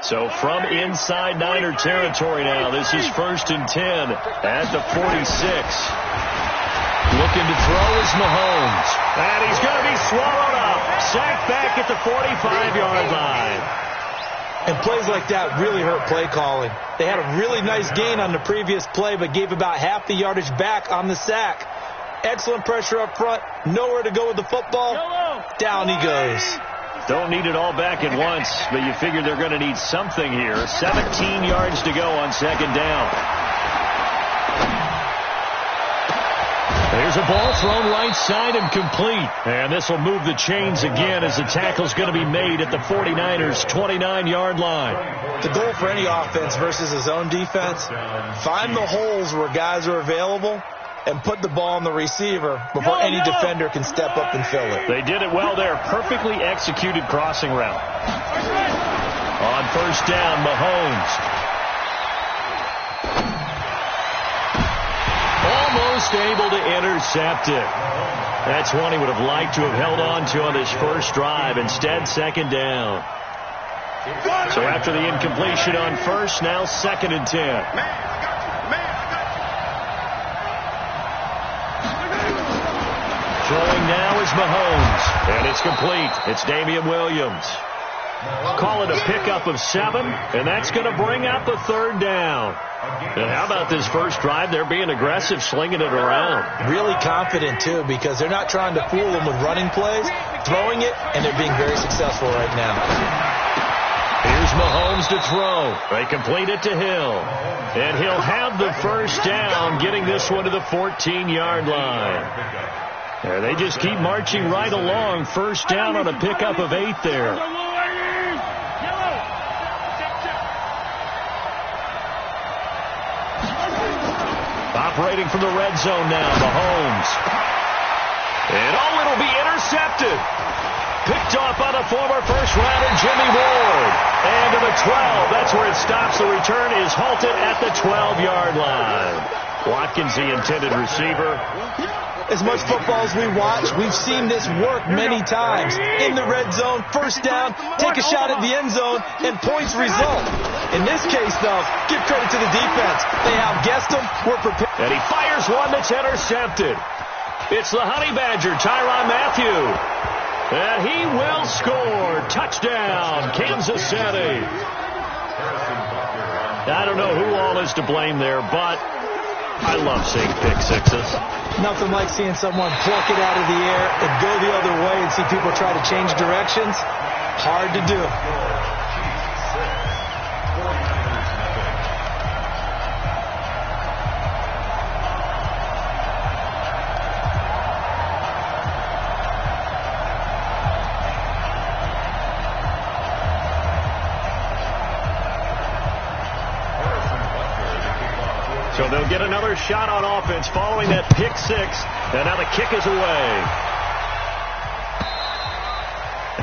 So from inside Niner territory now, this is 1st and 10 at the 46. Looking to throw is Mahomes. And he's going to be swallowed up. Sacked back at the 45-yard line. And plays like that really hurt play calling. They had a really nice gain on the previous play, but gave about half the yardage back on the sack. Excellent pressure up front. Nowhere to go with the football. Down he goes. Don't need it all back at once, but you figure they're going to need something here. 17 yards to go on 2nd down. There's a ball thrown right side and complete. And this will move the chains again as the tackle's going to be made at the 49ers' 29-yard line. The goal for any offense versus his own defense, find the holes where guys are available and put the ball on the receiver before any defender can step up and fill it. They did it well there. Perfectly executed crossing route. On 1st down, Mahomes. Almost able to intercept it. That's one he would have liked to have held on to on his first drive. Instead, 2nd down. So after the incompletion on 1st, now 2nd and 10. Throwing now is Mahomes. And it's complete. It's Damian Williams. Call it a pickup of 7, and that's going to bring up the 3rd down. And how about this first drive? They're being aggressive, slinging it around. Really confident, too, because they're not trying to fool them with running plays, throwing it, and they're being very successful right now. Here's Mahomes to throw. They complete it to Hill. And he'll have the 1st down, getting this one to the 14-yard line. There, they just keep marching right along. 1st down on a pickup of 8 there. Operating from the red zone now, Mahomes. And it'll be intercepted. Picked off by the former first-rounder Jimmy Ward. And to the 12. That's where it stops. The return is halted at the 12-yard line. Watkins, the intended receiver. As much football as we watch, we've seen this work many times. In the red zone, 1st down, take a shot at the end zone, and points result. In this case, though, give credit to the defense. They outguessed them. We're prepared. And he fires one that's intercepted. It's the Honey Badger, Tyrann Mathieu. And he will score. Touchdown, Kansas City. I don't know who all is to blame there, but I love seeing pick sixes. Nothing like seeing someone pluck it out of the air and go the other way and see people try to change directions. Hard to do. So they'll get another shot on offense following that pick 6. And now the kick is away.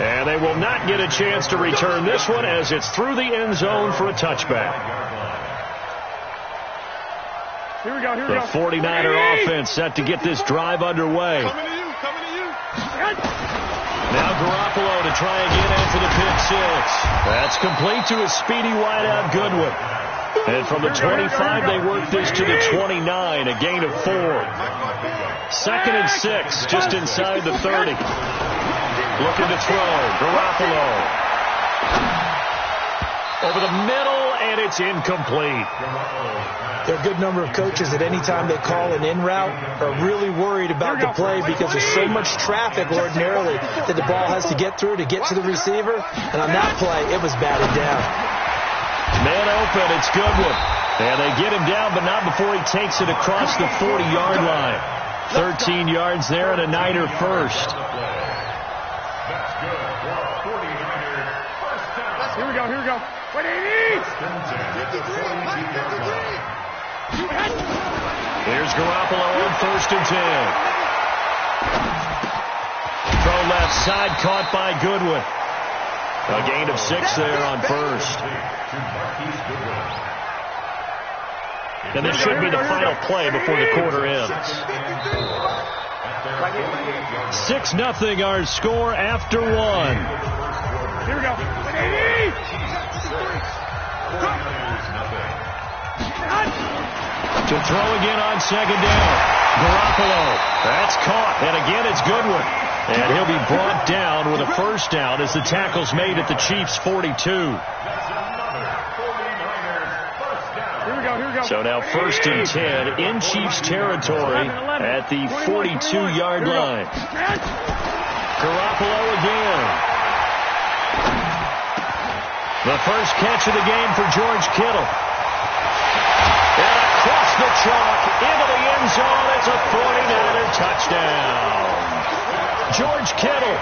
And they will not get a chance to return this one as it's through the end zone for a touchback. Here we go. The 49er offense set to get this drive underway. Coming to you. Now Garoppolo to try again after the pick 6. That's complete to a speedy wideout Goodwin. And from the 25, they work this to the 29, a gain of 4. 2nd and 6, just inside the 30. Looking to throw, Garoppolo. Over the middle, and it's incomplete. There are a good number of coaches at any time they call an in route are really worried about the play because there's so much traffic ordinarily that the ball has to get through to get to the receiver. And on that play, it was batted down. Man open, it's Goodwin. And they get him down, but not before he takes it across the 40-yard line. 13 yards there and a Niner first. Here we go. Here's Garoppolo on 1st and 10. Throw left side, caught by Goodwin. A gain of 6 there on 1st. And this should be the final play before the quarter ends. 6-0 our score after 1. Here we go. To throw again on second down. Garoppolo. That's caught. And again, it's Goodwin. And he'll be brought down with a first down as the tackle's made at the Chiefs' 42. So now 1st and 10 in Chiefs territory at the 42-yard line. Garoppolo again. The first catch of the game for George Kittle. And across the chalk into the end zone. It's a 49er touchdown. George Kittle,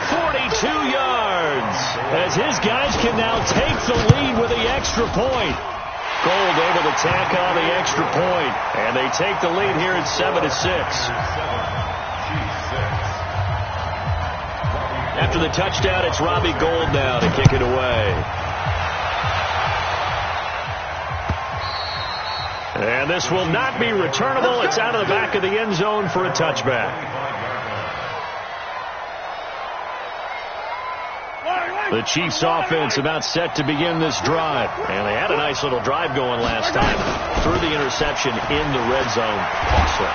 42 yards. As his guys can now take the lead with the extra point. Gold able to tack on the extra point, and they take the lead here at 7-6. After the touchdown, it's Robbie Gould now to kick it away. And this will not be returnable. It's out of the back of the end zone for a touchback. The Chiefs offense about set to begin this drive. And they had a nice little drive going last time. Threw the interception in the red zone. Costly.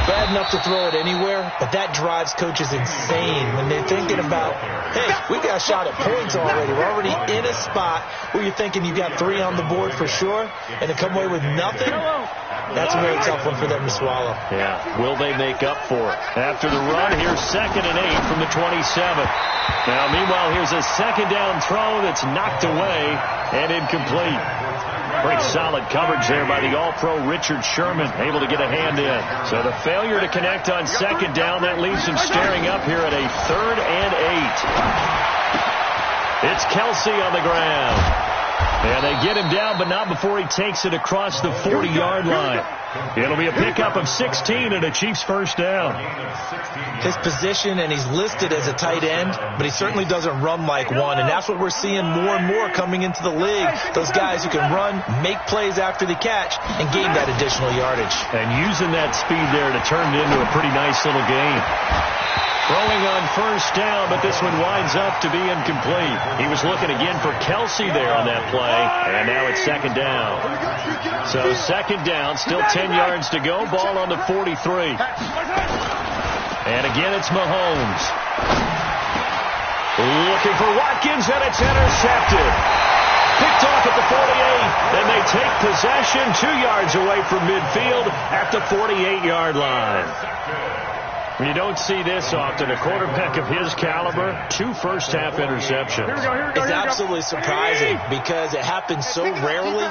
Bad enough to throw it anywhere, but that drives coaches insane when they're thinking about, hey, we got a shot at points already. We're already in a spot where you're thinking you got 3 on the board for sure, and to come away with nothing, that's a very tough one for them to swallow. Yeah, will they make up for it? After the run, here's 2nd and 8 from the 27. Now, meanwhile, here's a second down throw that's knocked away and incomplete. Pretty solid coverage there by the All-Pro Richard Sherman, able to get a hand in. So the failure to connect on second down, that leaves him staring up here at a 3rd and 8. It's Kelsey on the ground. And they get him down, but not before he takes it across the 40-yard line. It'll be a pickup of 16 and a Chiefs first down. His position, and he's listed as a tight end, but he certainly doesn't run like one, and that's what we're seeing more and more coming into the league. Those guys who can run, make plays after the catch, and gain that additional yardage. And using that speed there to turn it into a pretty nice little game. Throwing on first down, but this one winds up to be incomplete. He was looking again for Kelsey there on that play, and now it's second down. So second down, still 10 yards to go, ball on the 43. And again, it's Mahomes. Looking for Watkins, and it's intercepted. Picked off at the 48, and they take possession 2 yards away from midfield at the 48-yard line. You don't see this often. A quarterback of his caliber, 2 first-half interceptions. It's absolutely surprising because it happens so rarely.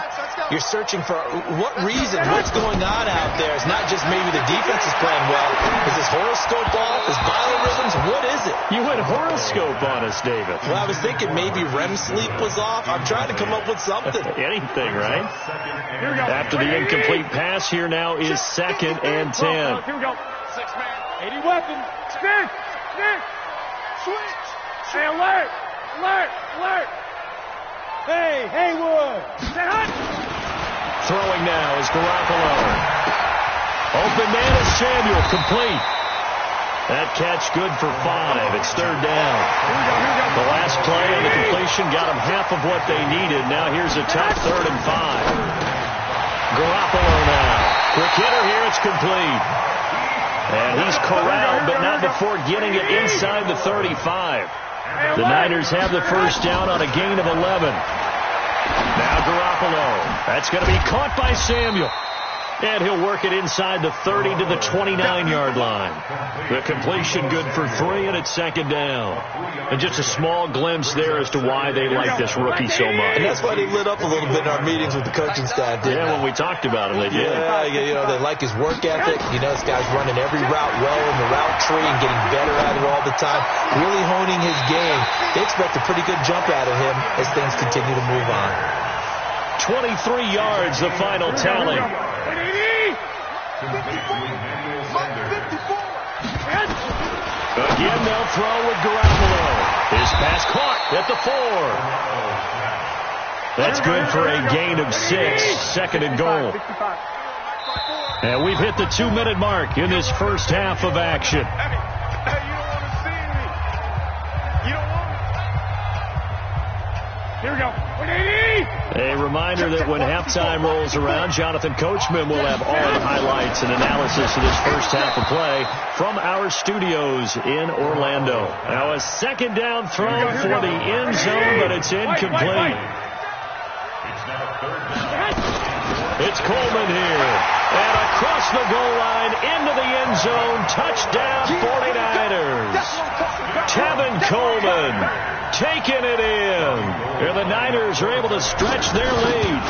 You're searching for what reason, what's going on out there. It's not just maybe the defense is playing well. Is his horoscope off? Is biorhythms? What is it? You went horoscope on us, David. Well, I was thinking maybe REM sleep was off. I'm trying to come up with something. Anything, right? After the incomplete pass, here now is 2nd and 10. Here we go. 6-man. 80 weapon. Stick. Switch. Stay alert. Alert. Hey, Haywood. Stay hot. Throwing now is Garoppolo. Open man is Samuel. Complete. That catch good for 5. It's 3rd down. Here we go. The last play and the completion got them half of what they needed. Now here's a tough 3rd and 5. Garoppolo now. Quick hitter here. It's complete. And he's corralled, but not before getting it inside the 35. The Niners have the first down on a gain of 11. Now Garoppolo. That's going to be caught by Samuel. And he'll work it inside the 30 to the 29-yard line. The completion good for 3, and it's 2nd down. And just a small glimpse there as to why they like this rookie so much. And that's why they lit up a little bit in our meetings with the coaching staff. Yeah, when we talked about him, they did. Yeah, they like his work ethic. This guy's running every route well in the route tree and getting better at it all the time. Really honing his game. They expect a pretty good jump out of him as things continue to move on. 23 yards, the final tally. Again, they'll throw with Garoppolo. His pass caught at the 4. That's good for a gain of 6. 2nd and goal. And we've hit the 2-minute mark in this first half of action. Here we go. A reminder that when halftime rolls around, Jonathan Coachman will have all the highlights and analysis of this first half of play from our studios in Orlando. Now a second down throw for the end zone, but it's incomplete. It's Coleman here. And across the goal line into the end zone. Touchdown 49ers. Tevin Coleman taking it in. And the Niners are able to stretch their lead.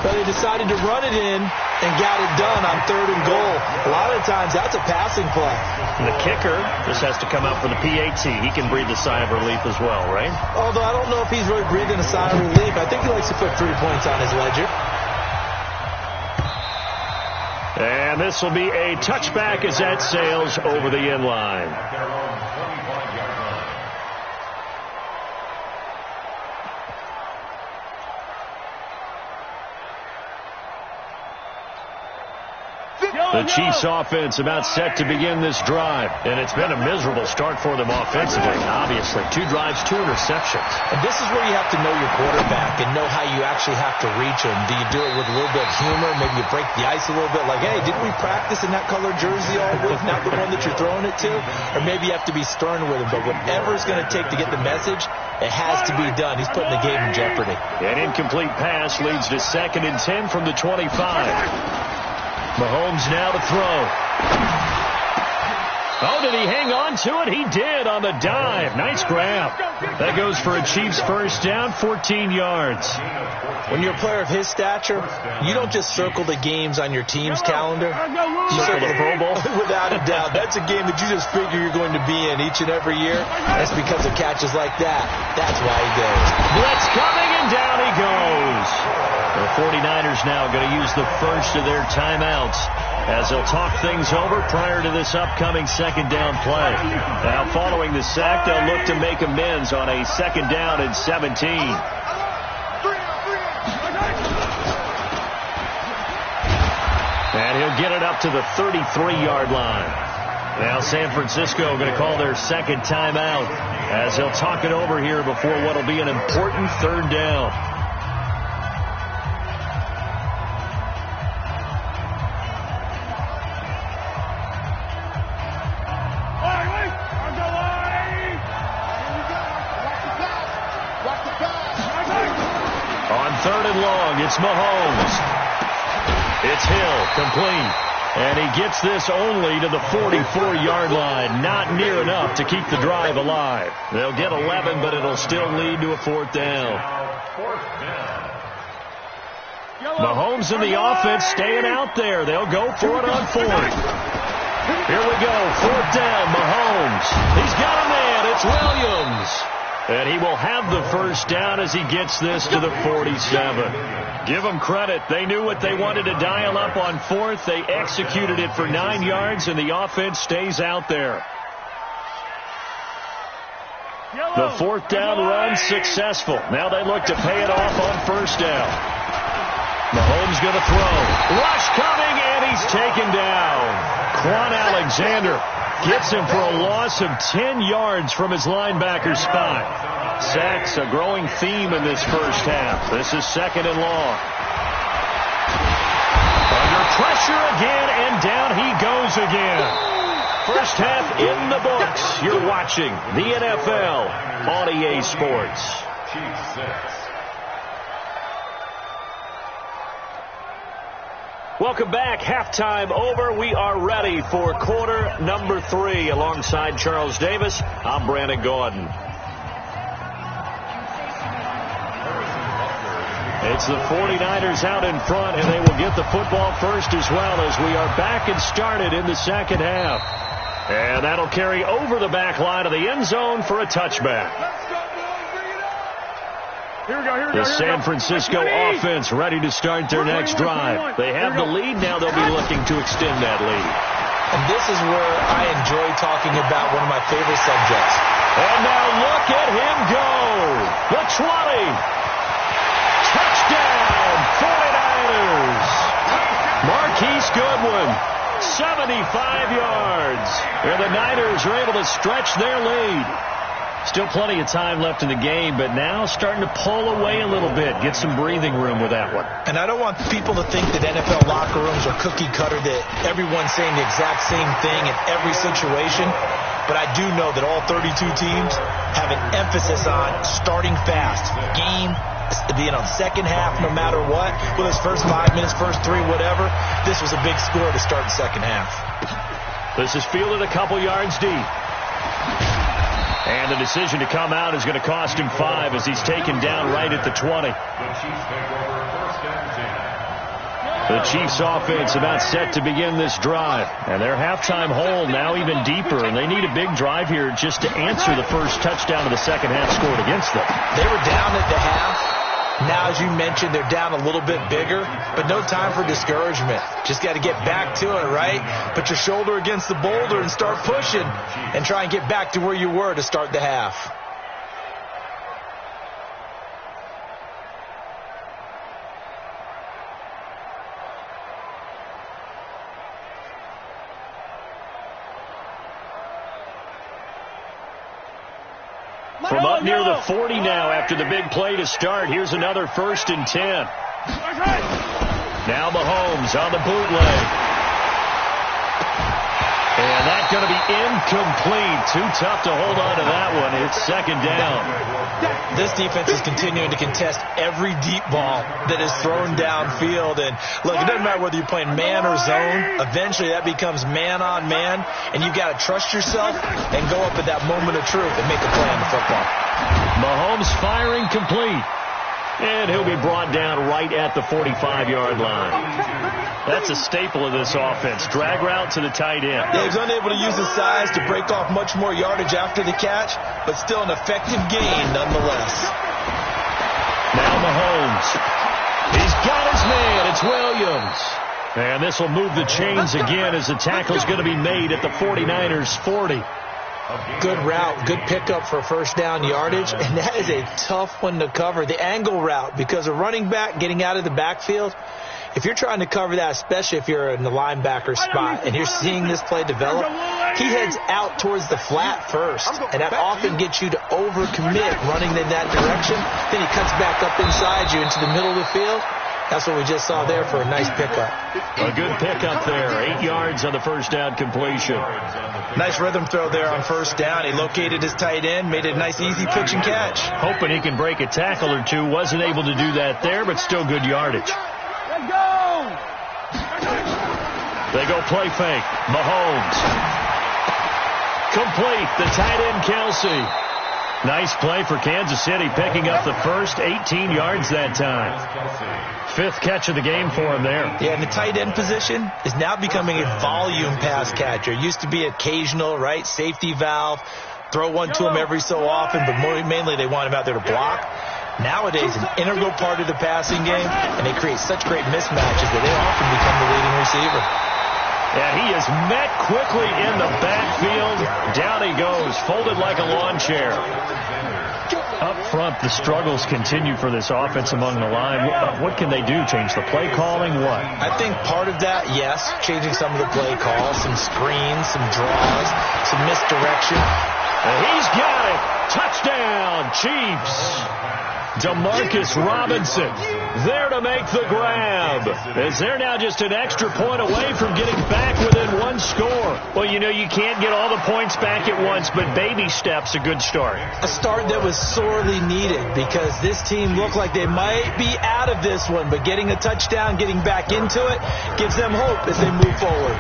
But they decided to run it in and got it done on 3rd and goal. A lot of times that's a passing play. And the kicker just has to come out for the PAT. He can breathe a sigh of relief as well, right? Although I don't know if he's really breathing a sigh of relief. I think he likes to put 3 points on his ledger. And this will be a touchback as that sails over the end line. The Chiefs offense about set to begin this drive. And it's been a miserable start for them offensively, obviously. 2 drives, 2 interceptions. And this is where you have to know your quarterback and know how you actually have to reach him. Do you do it with a little bit of humor? Maybe you break the ice a little bit like, hey, didn't we practice in that colored jersey all week, not the one that you're throwing it to? Or maybe you have to be stern with him. But whatever it's going to take to get the message, it has to be done. He's putting the game in jeopardy. An incomplete pass leads to 2nd and 10 from the 25. Mahomes now to throw. Oh, did he hang on to it? He did on the dive. Nice grab. That goes for a Chiefs first down, 14 yards. When you're a player of his stature, you don't just circle the games on your team's calendar. You circle the Pro Bowl. Without a doubt. That's a game that you just figure you're going to be in each and every year. That's because of catches like that. That's why he goes. Blitz coming, and down he goes. The 49ers now going to use the first of their timeouts as they'll talk things over prior to this upcoming 2nd down play. Now following the sack, they'll look to make amends on a 2nd down and 17. And he'll get it up to the 33-yard line. Now San Francisco going to call their 2nd timeout as they'll talk it over here before what will be an important 3rd down. On 3rd and long, it's Mahomes. It's Hill, complete. And he gets this only to the 44-yard line. Not near enough to keep the drive alive. They'll get 11, but it'll still lead to a 4th down. Mahomes and the offense staying out there. They'll go for it on 4th. Here we go, 4th down, Mahomes. He's got a man, it's Williams. And he will have the first down as he gets this to the 47. Give them credit. They knew what they wanted to dial up on 4th. They executed it for 9 yards, and the offense stays out there. The 4th down run successful. Now they look to pay it off on 1st down. Mahomes going to throw. Rush coming, and he's taken down. Quan Alexander gets him for a loss of 10 yards from his linebacker spot. Sacks a growing theme in this first half. This is 2nd and long. Under pressure again, and down he goes again. First half in the books. You're watching the NFL on EA Sports. Welcome back. Halftime over. We are ready for quarter number 3. Alongside Charles Davis, I'm Brandon Gordon. It's the 49ers out in front, and they will get the football first as well as we are back and started in the 2nd half. And that'll carry over the back line of the end zone for a touchback. The San Francisco offense ready to start their next drive. They have the lead. Now they'll be looking to extend that lead. And this is where I enjoy talking about one of my favorite subjects. And now look at him go. The 20. Touchdown, 49ers. Marquise Goodwin, 75 yards. And the Niners are able to stretch their lead. Still plenty of time left in the game, but now starting to pull away a little bit. Get some breathing room with that one. And I don't want people to think that NFL locker rooms are cookie cutter, that everyone's saying the exact same thing in every situation. But I do know that all 32 teams have an emphasis on starting fast. Game being on second half no matter what. Whether it's first 5 minutes, first 3, whatever. This was a big score to start the second half. This is fielded a couple yards deep. And the decision to come out is going to cost him 5 as he's taken down right at the 20. The Chiefs offense about set to begin this drive. And their halftime hole now even deeper. And they need a big drive here just to answer the first touchdown of the second half scored against them. They were down at the half. Now, as you mentioned, they're down a little bit bigger, but no time for discouragement. Just got to get back to it, right? Put your shoulder against the boulder and start pushing and try and get back to where you were to start the half. From up near the 40 now after the big play to start. Here's another 1st and 10. Now Mahomes on the bootleg. And that's going to be incomplete. Too tough to hold on to that one. It's second down. This defense is continuing to contest every deep ball that is thrown downfield. And look, it doesn't matter whether you're playing man or zone. Eventually that becomes man on man. And you've got to trust yourself and go up at that moment of truth and make a play on the football. Mahomes firing complete. And he'll be brought down right at the 45-yard line. That's a staple of this offense. Drag route to the tight end. Yeah, he was unable to use his size to break off much more yardage after the catch, but still an effective gain nonetheless. Now Mahomes. He's got his man. It's Williams. And this will move the chains again as the tackle's going to be made at the 49ers' 40. Good route, good pickup for first down yardage, and that is a tough one to cover. The angle route, because a running back getting out of the backfield, if you're trying to cover that, especially if you're in the linebacker spot and you're seeing this play develop, he heads out towards the flat first, and that often gets you to overcommit running in that direction. Then he cuts back up inside you into the middle of the field. That's what we just saw there for a nice pickup. A good pickup there. 8 yards on the first down completion. Nice rhythm throw there on first down. He located his tight end, made it a nice easy pitch and catch. Hoping he can break a tackle or two. Wasn't able to do that there, but still good yardage. Let's go! They go play fake. Mahomes. Complete. The tight end, Kelsey. Nice play for Kansas City, picking up the first 18 yards that time. 5th catch of the game for him there. Yeah, and the tight end position is now becoming a volume pass catcher. It used to be occasional, right? Safety valve. Throw one to him every so often, but mainly they want him out there to block. Nowadays, an integral part of the passing game, and they create such great mismatches that they often become the leading receiver. And he is met quickly in the backfield. Down he goes, folded like a lawn chair. Up front, the struggles continue for this offense among the line. What can they do? Change the play calling? What? I think part of that, yes, changing some of the play calls, some screens, some draws, some misdirection. And he's got it. Touchdown, Chiefs. Demarcus Robinson there to make the grab. As they're now just an extra point away from getting back within one score. Well, you know, you can't get all the points back at once, but baby steps a good start. A start that was sorely needed because this team looked like they might be out of this one, but getting a touchdown, getting back into it, gives them hope as they move forward.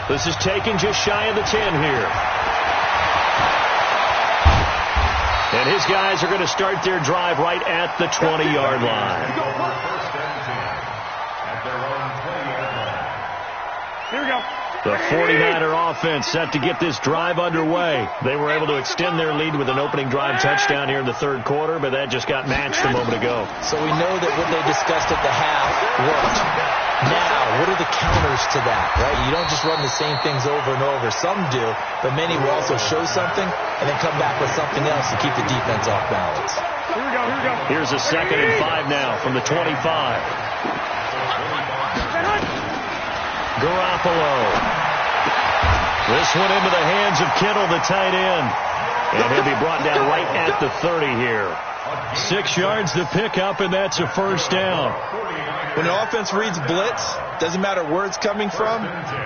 This is taken just shy of the 10 here. And his guys are going to start their drive right at the 20-yard line. Here we go. The 49er offense set to get this drive underway. They were able to extend their lead with an opening drive touchdown here in the third quarter, but that just got matched a moment ago. So we know that what they discussed at the half worked. Now, what are the counters to that, right? You don't just run the same things over and over. Some do, but many will also show something and then come back with something else to keep the defense off balance. Here we go, here we go. Here's a 2nd and 5 now from the 25. Garoppolo. This one into the hands of Kittle, the tight end. And he'll be brought down right at the 30 here. 6 yards to pick up, and that's a first down. When an offense reads blitz, doesn't matter where it's coming from,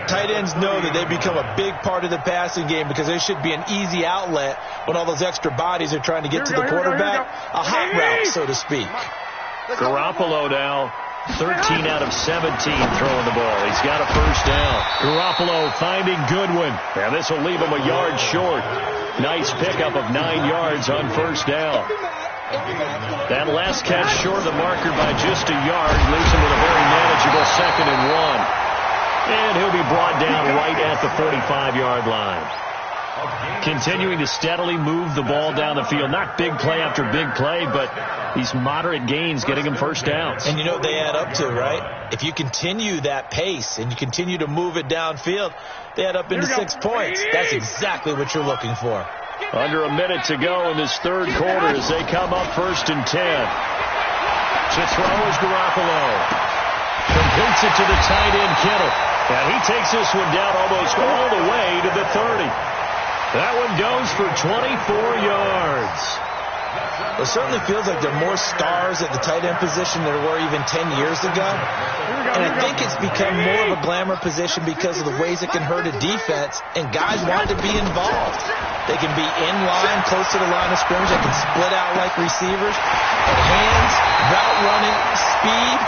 tight ends know that they become a big part of the passing game because there should be an easy outlet when all those extra bodies are trying to get to the quarterback. A hot route, so to speak. Garoppolo now, 13 out of 17 throwing the ball. He's got a first down. Garoppolo finding Goodwin. And this will leave him a yard short. Nice pickup of 9 yards on first down. That last catch short of the marker by just a yard leaves him with a very manageable 2nd and 1. And he'll be brought down right at the 45-yard line. Continuing to steadily move the ball down the field. Not big play after big play, but these moderate gains getting him first downs. And you know what they add up to, right? If you continue that pace and you continue to move it downfield, they add up into 6 points. That's exactly what you're looking for. Under a minute to go in this third quarter as they come up 1st and 10. To throw is Garoppolo. Completes it to the tight end, Kittle. And he takes this one down almost all the way to the 30. That one goes for 24 yards. It certainly feels like there are more stars at the tight end position than there were even 10 years ago. And I think it's become more of a glamour position because of the ways it can hurt a defense, and guys want to be involved. They can be in line, close to the line of scrimmage. They can split out like receivers. And hands, route running, speed,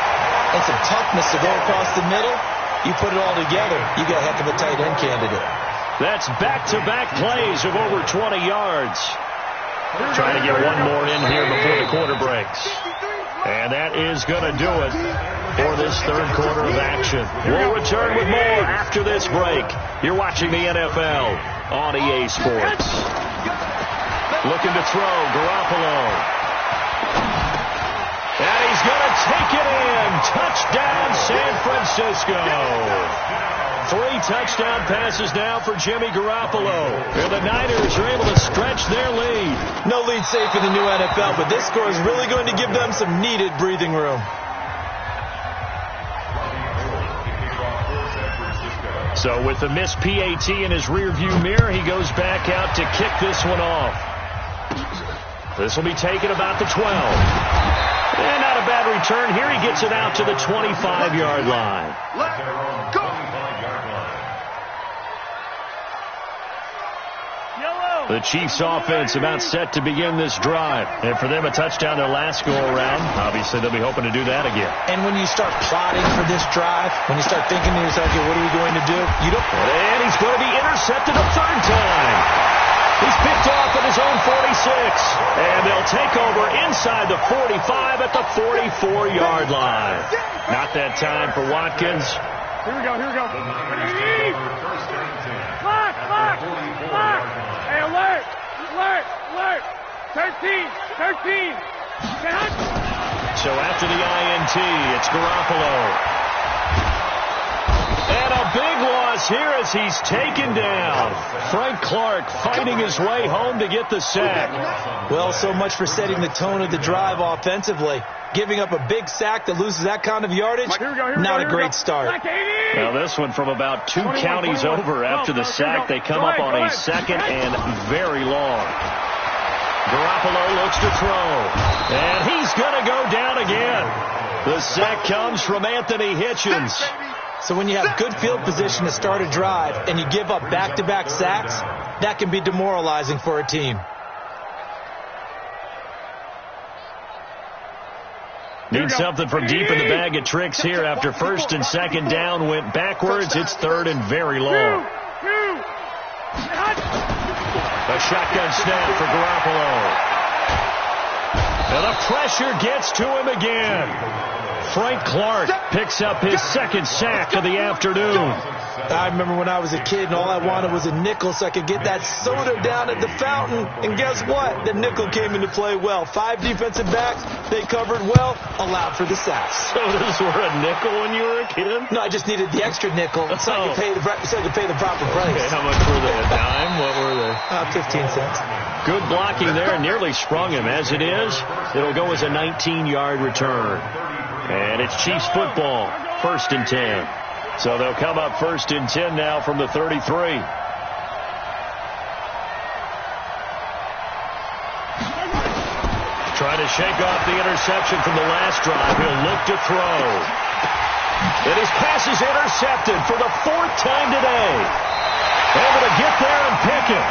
and some toughness to go across the middle. You put it all together, you got a heck of a tight end candidate. That's back-to-back plays of over 20 yards. Trying to get one more in here before the quarter breaks. And that is going to do it for this third quarter of action. We'll return with more after this break. You're watching the NFL on EA Sports. Looking to throw, Garoppolo. And he's going to take it in. Touchdown, San Francisco. 3 touchdown passes now for Jimmy Garoppolo. And the Niners are able to stretch their lead. No lead safe in the new NFL, but this score is really going to give them some needed breathing room. So with the missed PAT in his rearview mirror, he goes back out to kick this one off. This will be taken about the 12. And not a bad return here. He gets it out to the 25-yard line. Let's go! The Chiefs offense about set to begin this drive. And for them, a touchdown their last go-around. Obviously, they'll be hoping to do that again. And when you start plotting for this drive, when you start thinking to yourself, okay, what are we going to do? You don't. And he's going to be intercepted a 3rd time. He's picked off at his own 46. And they'll take over inside the 45 at the 44-yard line. Not that time for Watkins. Here we go. Lock. Hey, alert. 13. So after the INT, it's Garoppolo. And a big loss here as he's taken down. Frank Clark fighting his way home to get the sack. Well, so much for setting the tone of the drive offensively. Giving up a big sack that loses that kind of yardage, not a great start. Now this one from about 2 counties over after the sack. They come up on a 2nd and very long. Garoppolo looks to throw. And he's going to go down again. The sack comes from Anthony Hitchens. So when you have good field position to start a drive and you give up back-to-back sacks, that can be demoralizing for a team. Need something from deep in the bag of tricks here after 1st and 2nd down went backwards. It's 3rd and very long. A shotgun snap for Garoppolo. And the pressure gets to him again. Frank Clark picks up his 2nd sack of the afternoon. I remember when I was a kid and all I wanted was a nickel so I could get that soda down at the fountain. And guess what? The nickel came into play well. 5 defensive backs, they covered well, allowed for the sacks. Sodas were a nickel when you were a kid? No, I just needed the extra nickel so I could pay the proper price. Okay, how much were they? A dime? What were they? 15 cents. Good blocking there. Nearly sprung him. As it is, it'll go as a 19-yard return. And it's Chiefs football, 1st and 10. So they'll come up 1st and 10 now from the 33. Trying to shake off the interception from the last drive. He'll look to throw. And his pass is intercepted for the 4th time today. Able to get there and pick it.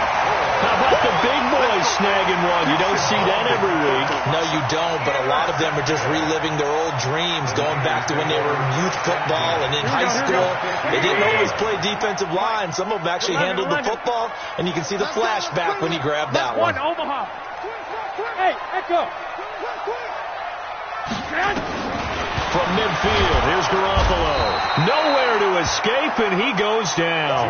How about the big boys snagging one? You don't see that every week. No, you don't, but a lot of them are just reliving their old dreams, going back to when they were in youth football and in high school. They didn't always play defensive line. Some of them actually handled the football, and you can see the flashback when he grabbed that one. Omaha. Hey, let's go. From midfield, here's Garoppolo. Nowhere to escape, and he goes down.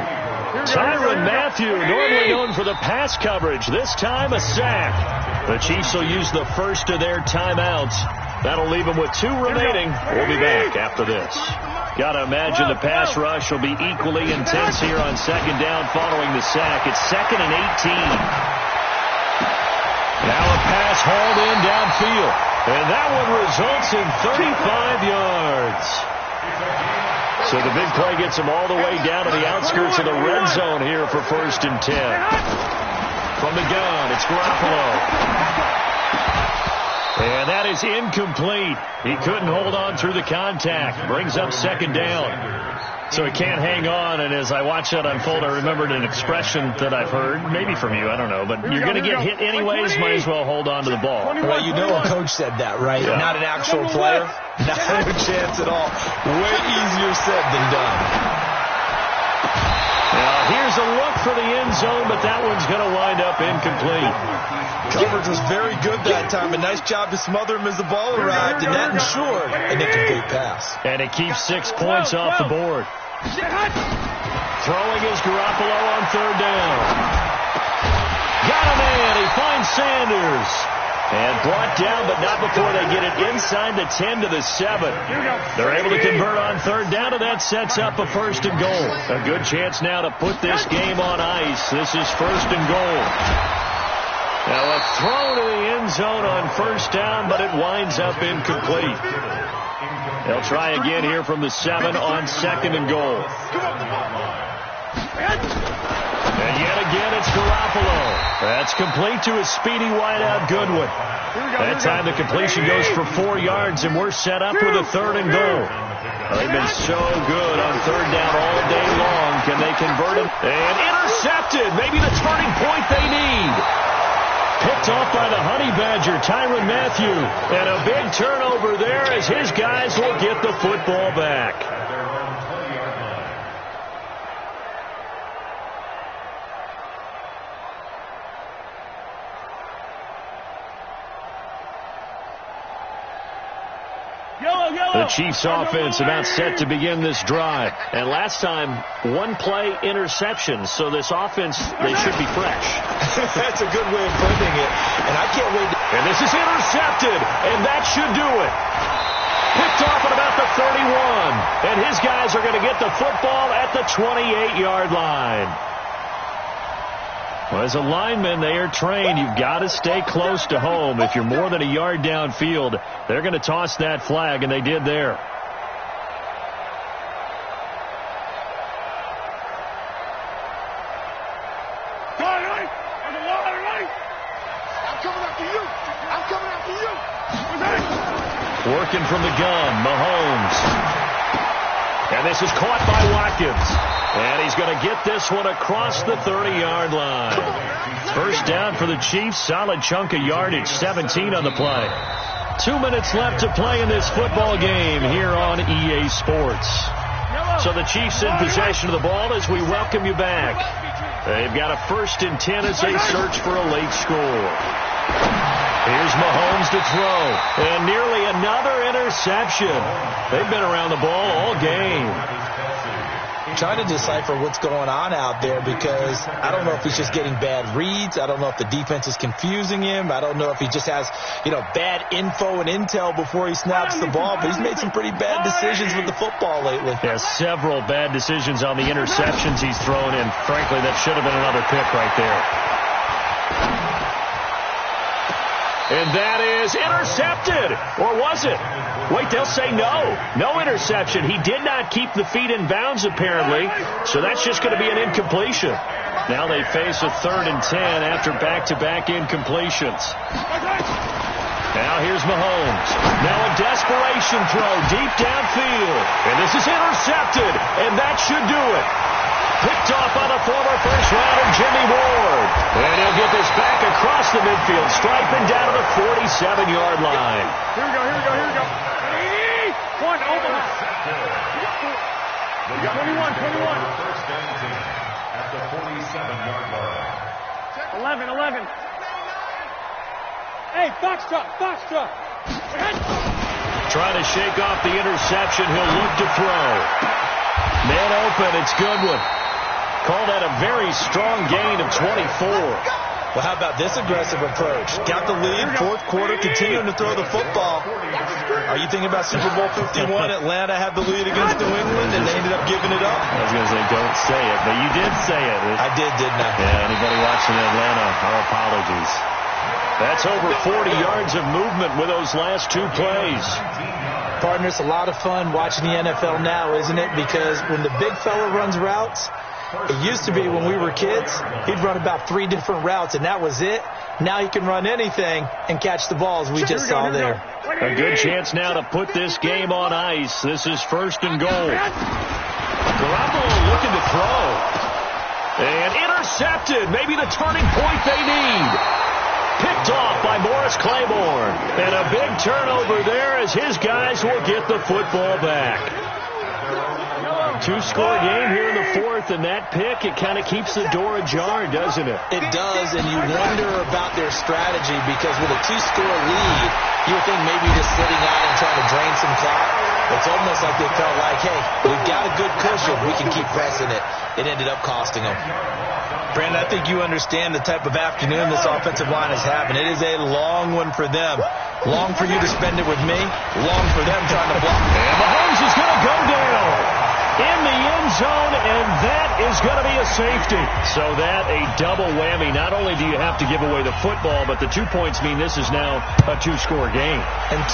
Tyrann Mathieu, normally known for the pass coverage, this time a sack. The Chiefs will use the first of their timeouts. That'll leave them with 2 remaining. We'll be back after this. Got to imagine the pass rush will be equally intense here on 2nd down following the sack. It's 2nd and 18. Now a pass hauled in downfield. And that one results in 35 yards. So the big play gets him all the way down to the outskirts of the red zone here for 1st and 10. From the gun, it's Garoppolo. And that is incomplete. He couldn't hold on through the contact. Brings up 2nd down. So he can't hang on, and as I watch that unfold, I remembered an expression that I've heard, maybe from you, I don't know, but you're going to get hit anyways, might as well hold on to the ball. Well, you know a coach said that, right? Yeah. Not an actual player. Not a chance at all. Way easier said than done. Now, here's a look for the end zone, but that one's going to wind up incomplete. Coverage was very good that time. A nice job to smother him as the ball arrived, and that ensured an incomplete pass. And it keeps 6 points off the board. Throwing is Garoppolo on 3rd down. Got a man. He finds Sanders. And brought down, but not before they get it inside the 10 to the 7. They're able to convert on 3rd down, and that sets up a 1st and goal. A good chance now to put this game on ice. This is 1st and goal. Now a throw to the end zone on 1st down, but it winds up incomplete. They'll try again here from the 7 on 2nd and goal. And yet again, it's Garoppolo. That's complete to a speedy wideout Goodwin. That time the completion goes for 4 yards, and we're set up with a 3rd and goal. They've been so good on 3rd down all day long. Can they convert it? And intercepted. Maybe the turning point they need. Picked off by the Honey Badger, Tyrann Mathieu. And a big turnover there as his guys will get the football back. The Chiefs offense about set to begin this drive. And last time, 1-play interception. So this offense, they should be fresh. That's a good way of putting it. And I can't wait. And this is intercepted. And that should do it. Picked off at about the 31. And his guys are going to get the football at the 28-yard line. Well, as a lineman, they are trained. You've got to stay close to home. If you're more than a yard downfield, they're going to toss that flag, and they did there. Working from the gun, Mahomes. And this is caught by Watkins. And he's going to get this one across the 30-yard line. 1st down for the Chiefs. Solid chunk of yardage, 17 on the play. 2 minutes left to play in this football game here on EA Sports. So the Chiefs in possession of the ball as we welcome you back. They've got a 1st and 10 as they search for a late score. Here's Mahomes to throw. And nearly another interception. They've been around the ball all game. Trying to decipher what's going on out there because I don't know if he's just getting bad reads. I don't know if the defense is confusing him. I don't know if he just has, bad info and intel before he snaps the ball. But he's made some pretty bad decisions with the football lately. Yeah, several bad decisions on the interceptions he's thrown in. Frankly, that should have been another pick right there. And that is intercepted. Or was it? Wait, they'll say no. No interception. He did not keep the feet in bounds, apparently. So that's just going to be an incompletion. Now they face a 3rd and 10 after back-to-back incompletions. Now here's Mahomes. Now a desperation throw deep downfield. And this is intercepted, and that should do it. Picked off by the former first-rounder Jimmy Ward. And he'll get this back across the midfield stripe and down to the 47-yard line. Here we go. 1, overlap. 21. At the 47-yard line. 11. Hey, Foxtrot. Trying to shake off the interception. He'll look to throw. Man open. It's Goodwin. Call that a very strong gain of 24. Well, how about this aggressive approach? Got the lead, fourth quarter, continuing to throw the football. Are you thinking about Super Bowl 51? Atlanta had the lead against New England, and they ended up giving it up. I was going to say, don't say it, but you did say it. I didn't I? Yeah, anybody watching Atlanta, our apologies. That's over 40 yards of movement with those last two plays. Partner, it's a lot of fun watching the NFL now, isn't it? Because when the big fella runs routes, it used to be when we were kids, he'd run about 3 different routes, and that was it. Now he can run anything and catch the balls we just saw there. A good chance now to put this game on ice. This is 1st and goal. Garoppolo looking to throw. And intercepted. Maybe the turning point they need. Picked off by Morris Claiborne. And a big turnover there as his guys will get the football back. 2-score game here in the 4th, and that pick, it kind of keeps the door ajar, doesn't it? It does, and you wonder about their strategy because with a 2-score lead, you would think maybe just sitting out and trying to drain some clock. It's almost like they felt like, hey, we've got a good cushion. We can keep pressing it. It ended up costing them. Brandon, I think you understand the type of afternoon this offensive line is having. It is a long one for them. Long for you to spend it with me. Long for them trying to block. And Mahomes is going to go down in the end zone, and that is going to be a safety. So that a double whammy. Not only do you have to give away the football, but the 2 points mean this is now a 2-score game. And 2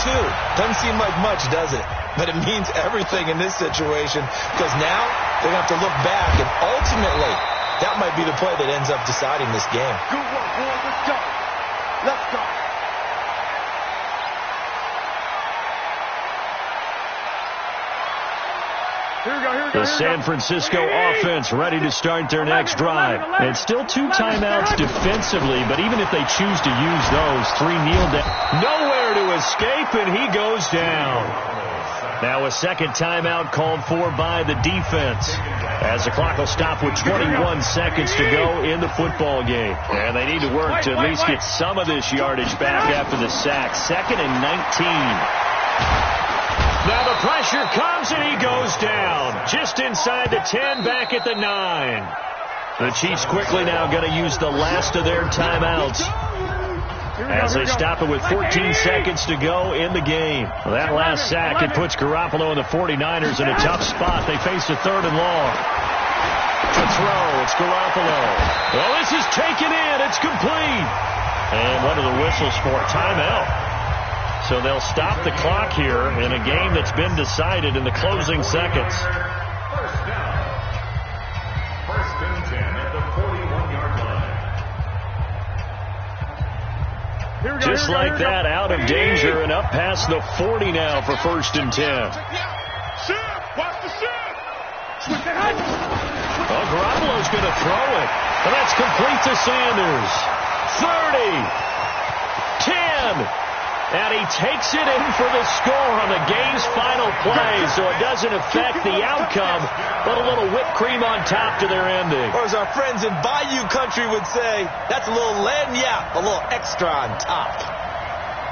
doesn't seem like much, does it? But it means everything in this situation because now they're going to have to look back, and ultimately that might be the play that ends up deciding this game. Good work, boys. Let's go. The San Francisco offense ready to start their next drive. And still 2 timeouts defensively, but even if they choose to use those, 3 kneel down. Nowhere to escape, and he goes down. Now a second timeout called for by the defense, as the clock will stop with 21 seconds to go in the football game. And they need to work to at least get some of this yardage back after the sack. 2nd and 19. Now the pressure comes, and he goes down. Just inside the 10, back at the 9. The Chiefs quickly now going to use the last of their timeouts as they stop it with 14 seconds to go in the game. Well, that last sack, it puts Garoppolo and the 49ers in a tough spot. They face a 3rd and long. To throw, it's Garoppolo. Well, this is taken in. It's complete. And what are the whistles for? Timeout. So they'll stop the clock here in a game that's been decided in the closing seconds. First down. 1st and 10 at the 41-yard line. Just like that, out of danger and up past the 40 now for 1st and 10. Watch the shift. Well, Garoppolo's going to throw it. And that's complete to Sanders. 30. 10. And he takes it in for the score on the game's final play, so it doesn't affect the outcome, but a little whipped cream on top to their ending. Or as our friends in Bayou Country would say, that's a little lagniappe, a little extra on top.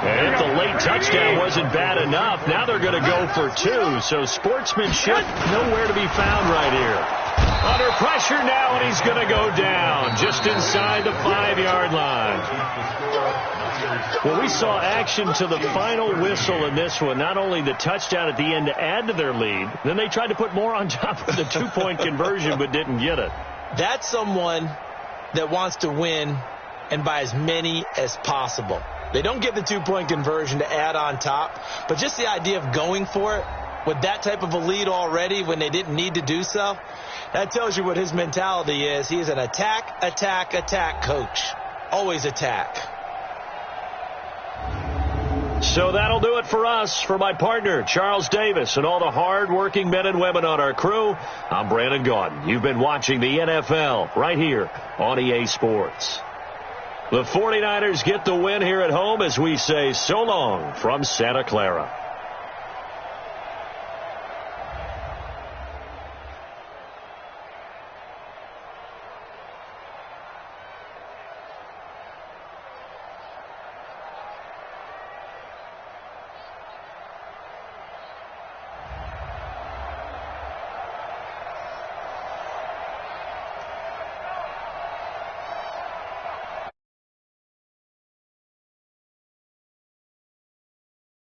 And if the late touchdown wasn't bad enough, now they're going to go for 2, so sportsmanship nowhere to be found right here. Under pressure now, and he's going to go down just inside the 5-yard line. Well, we saw action to the final whistle in this one. Not only the touchdown at the end to add to their lead, then they tried to put more on top of the 2-point conversion but didn't get it. That's someone that wants to win and by as many as possible. They don't get the 2-point conversion to add on top, but just the idea of going for it with that type of a lead already when they didn't need to do so, that tells you what his mentality is. He is an attack, attack, attack coach. Always attack. So that'll do it for us. For my partner, Charles Davis, and all the hard-working men and women on our crew, I'm Brandon Gaudin. You've been watching the NFL right here on EA Sports. The 49ers get the win here at home as we say so long from Santa Clara.